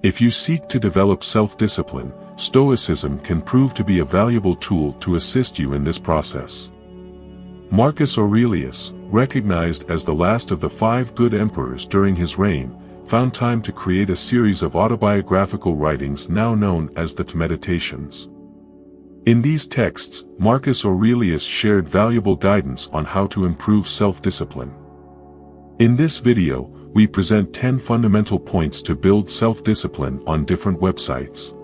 If you seek to develop self-discipline, Stoicism can prove to be a valuable tool to assist you in this process. Marcus Aurelius, recognized as the last of the 5 good emperors during his reign, found time to create a series of autobiographical writings now known as the Meditations. In these texts, Marcus Aurelius shared valuable guidance on how to improve self-discipline. In this video, we present 10 fundamental points to build self-discipline on different websites.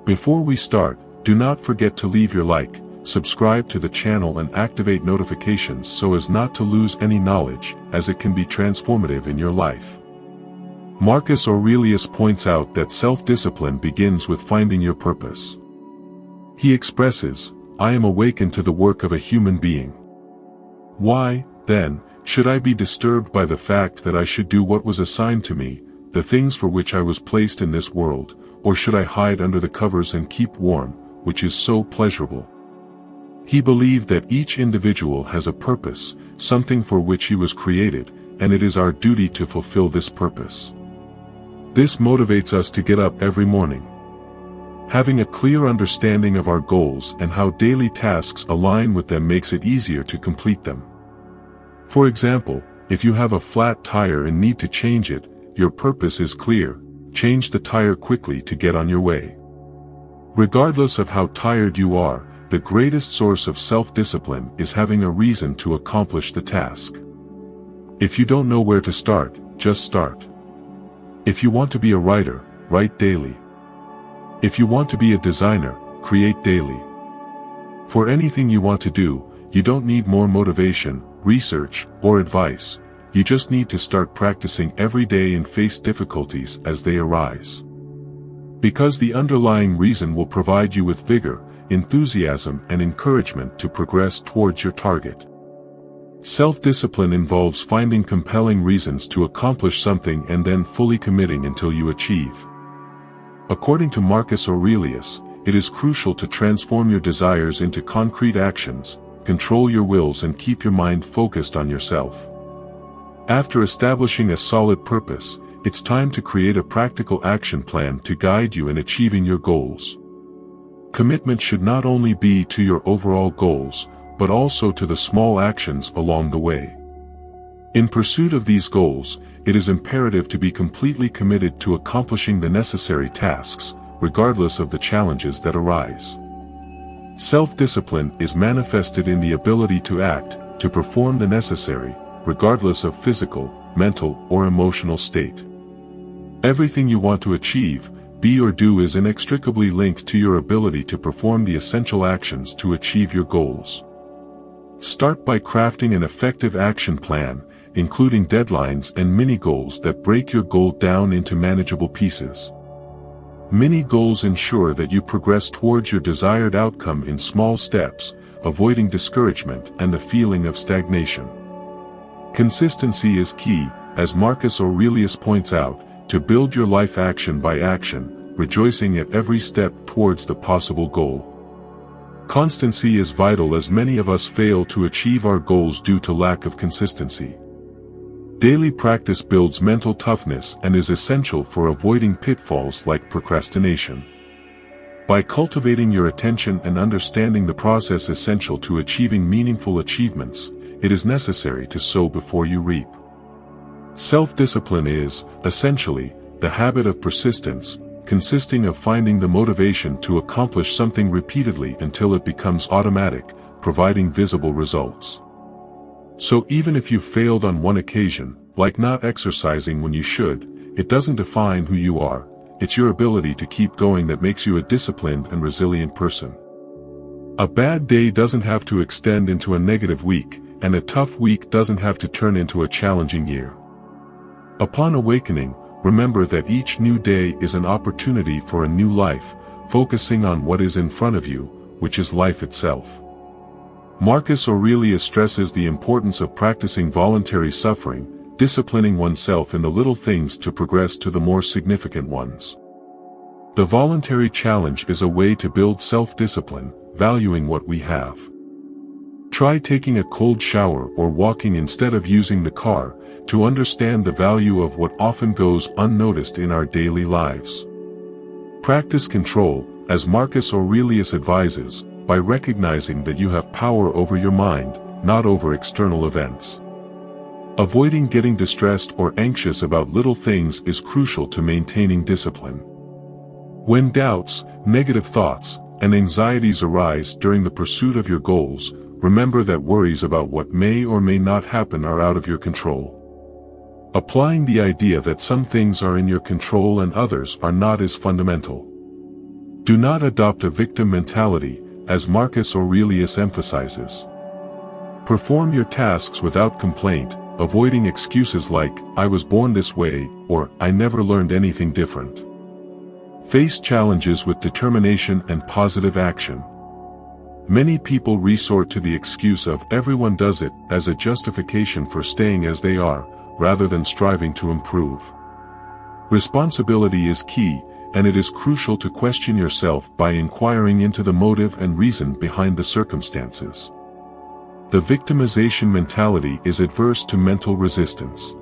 Before we start, do not forget to leave your like, subscribe to the channel and activate notifications so as not to lose any knowledge, as it can be transformative in your life. Marcus Aurelius points out that self-discipline begins with finding your purpose. He expresses, "I am awakened to the work of a human being. Why, then, should I be disturbed by the fact that I should do what was assigned to me, the things for which I was placed in this world, or should I hide under the covers and keep warm, which is so pleasurable?" He believed that each individual has a purpose, something for which he was created, and it is our duty to fulfill this purpose. This motivates us to get up every morning. Having a clear understanding of our goals and how daily tasks align with them makes it easier to complete them. For example, if you have a flat tire and need to change it, your purpose is clear: change the tire quickly to get on your way. Regardless of how tired you are, the greatest source of self-discipline is having a reason to accomplish the task. If you don't know where to start, just start. If you want to be a writer, write daily. If you want to be a designer, create daily. For anything you want to do, you don't need more motivation, research, or advice. You just need to start practicing every day and face difficulties as they arise. Because the underlying reason will provide you with vigor, enthusiasm, and encouragement to progress towards your target. Self-discipline involves finding compelling reasons to accomplish something and then fully committing until you achieve. According to Marcus Aurelius, it is crucial to transform your desires into concrete actions, control your wills and keep your mind focused on yourself. After establishing a solid purpose, it's time to create a practical action plan to guide you in achieving your goals. Commitment should not only be to your overall goals, but also to the small actions along the way. In pursuit of these goals, it is imperative to be completely committed to accomplishing the necessary tasks, regardless of the challenges that arise. Self-discipline is manifested in the ability to act, to perform the necessary, regardless of physical, mental, or emotional state. Everything you want to achieve, be or do is inextricably linked to your ability to perform the essential actions to achieve your goals. Start by crafting an effective action plan, including deadlines and mini-goals that break your goal down into manageable pieces. Mini-goals ensure that you progress towards your desired outcome in small steps, avoiding discouragement and the feeling of stagnation. Consistency is key, as Marcus Aurelius points out, to build your life action by action, rejoicing at every step towards the possible goal. Constancy is vital, as many of us fail to achieve our goals due to lack of consistency. Daily practice builds mental toughness and is essential for avoiding pitfalls like procrastination. By cultivating your attention and understanding the process essential to achieving meaningful achievements, it is necessary to sow before you reap. Self-discipline is, essentially, the habit of persistence, consisting of finding the motivation to accomplish something repeatedly until it becomes automatic, providing visible results. So even if you failed on one occasion, like not exercising when you should, it doesn't define who you are. It's your ability to keep going that makes you a disciplined and resilient person. A bad day doesn't have to extend into a negative week, and a tough week doesn't have to turn into a challenging year. Upon awakening, remember that each new day is an opportunity for a new life, focusing on what is in front of you, which is life itself. Marcus Aurelius stresses the importance of practicing voluntary suffering, disciplining oneself in the little things to progress to the more significant ones. The voluntary challenge is a way to build self-discipline, valuing what we have. Try taking a cold shower or walking instead of using the car, to understand the value of what often goes unnoticed in our daily lives. Practice control, as Marcus Aurelius advises, by recognizing that you have power over your mind, not over external events. Avoiding getting distressed or anxious about little things is crucial to maintaining discipline. When doubts, negative thoughts, and anxieties arise during the pursuit of your goals, remember that worries about what may or may not happen are out of your control. Applying the idea that some things are in your control and others are not is fundamental. Do not adopt a victim mentality, as Marcus Aurelius emphasizes. Perform your tasks without complaint, avoiding excuses like, "I was born this way," or "I never learned anything different." Face challenges with determination and positive action. Many people resort to the excuse of "everyone does it" as a justification for staying as they are, rather than striving to improve. Responsibility is key, and it is crucial to question yourself by inquiring into the motive and reason behind the circumstances. The victimization mentality is adverse to mental resistance.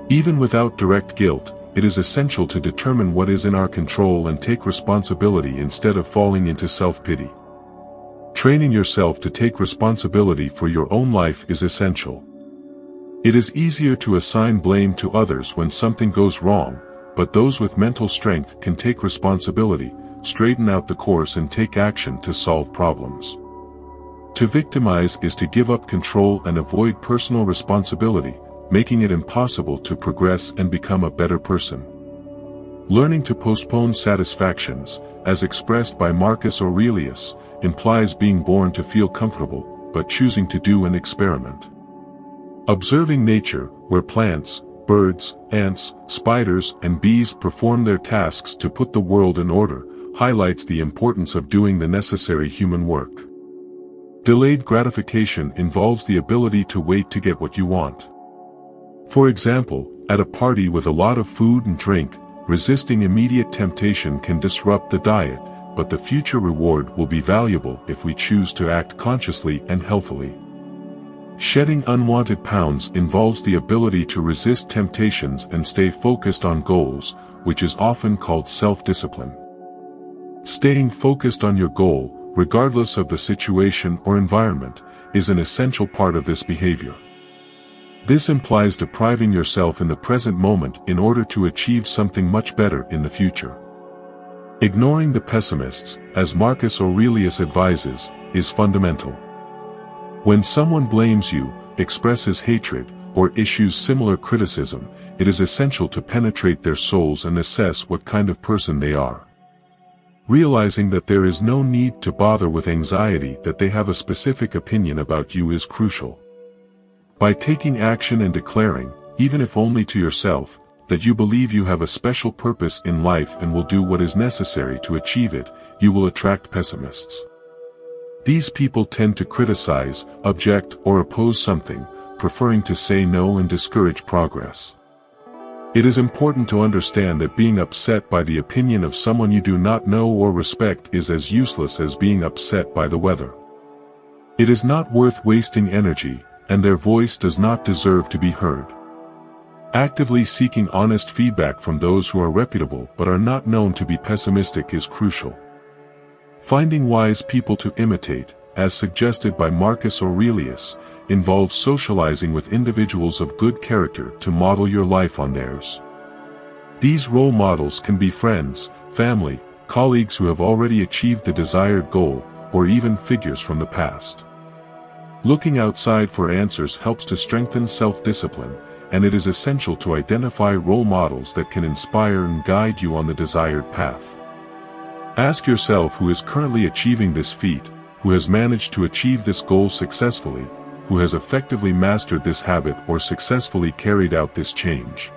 Even without direct guilt, it is essential to determine what is in our control and take responsibility instead of falling into self-pity. Training yourself to take responsibility for your own life is essential. It is easier to assign blame to others when something goes wrong, but those with mental strength can take responsibility, straighten out the course and take action to solve problems. To victimize is to give up control and avoid personal responsibility, making it impossible to progress and become a better person. Learning to postpone satisfactions, as expressed by Marcus Aurelius, implies being born to feel comfortable, but choosing to do an experiment. Observing nature, where plants, birds, ants, spiders, and bees perform their tasks to put the world in order, highlights the importance of doing the necessary human work. Delayed gratification involves the ability to wait to get what you want. For example, at a party with a lot of food and drink, resisting immediate temptation can disrupt the diet, but the future reward will be valuable if we choose to act consciously and healthily. Shedding unwanted pounds involves the ability to resist temptations and stay focused on goals, which is often called self-discipline. Staying focused on your goal, regardless of the situation or environment, is an essential part of this behavior. This implies depriving yourself in the present moment in order to achieve something much better in the future. Ignoring the pessimists, as Marcus Aurelius advises, is fundamental. When someone blames you, expresses hatred, or issues similar criticism, it is essential to penetrate their souls and assess what kind of person they are. Realizing that there is no need to bother with anxiety that they have a specific opinion about you is crucial. By taking action and declaring, even if only to yourself, that you believe you have a special purpose in life and will do what is necessary to achieve it, you will attract pessimists. These people tend to criticize, object, or oppose something, preferring to say no and discourage progress. It is important to understand that being upset by the opinion of someone you do not know or respect is as useless as being upset by the weather. It is not worth wasting energy, and their voice does not deserve to be heard. Actively seeking honest feedback from those who are reputable but are not known to be pessimistic is crucial. Finding wise people to imitate, as suggested by Marcus Aurelius, involves socializing with individuals of good character to model your life on theirs. These role models can be friends, family, colleagues who have already achieved the desired goal, or even figures from the past. Looking outside for answers helps to strengthen self-discipline, and it is essential to identify role models that can inspire and guide you on the desired path. Ask yourself who is currently achieving this feat, who has managed to achieve this goal successfully, who has effectively mastered this habit or successfully carried out this change.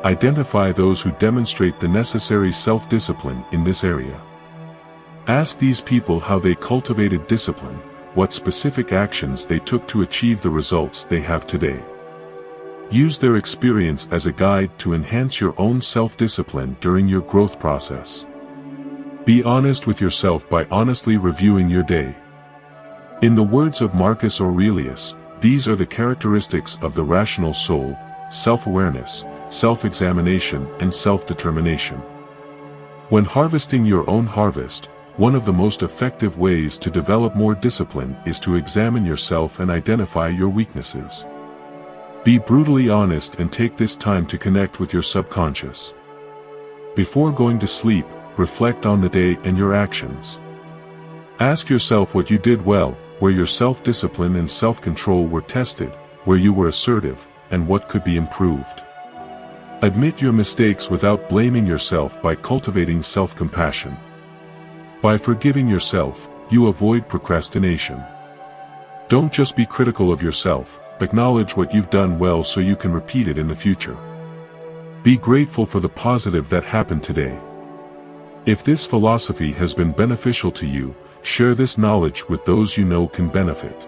Identify those who demonstrate the necessary self-discipline in this area. Ask these people how they cultivated discipline, what specific actions they took to achieve the results they have today. Use their experience as a guide to enhance your own self-discipline during your growth process. Be honest with yourself by honestly reviewing your day. In the words of Marcus Aurelius, these are the characteristics of the rational soul: self-awareness, self-examination, and self-determination. When harvesting your own harvest, one of the most effective ways to develop more discipline is to examine yourself and identify your weaknesses. Be brutally honest and take this time to connect with your subconscious. Before going to sleep, reflect on the day and your actions. Ask yourself what you did well, where your self-discipline and self-control were tested, where you were assertive, and what could be improved. Admit your mistakes without blaming yourself by cultivating self-compassion. By forgiving yourself, you avoid procrastination. Don't just be critical of yourself, acknowledge what you've done well so you can repeat it in the future. Be grateful for the positive that happened today. If this philosophy has been beneficial to you, share this knowledge with those you know can benefit.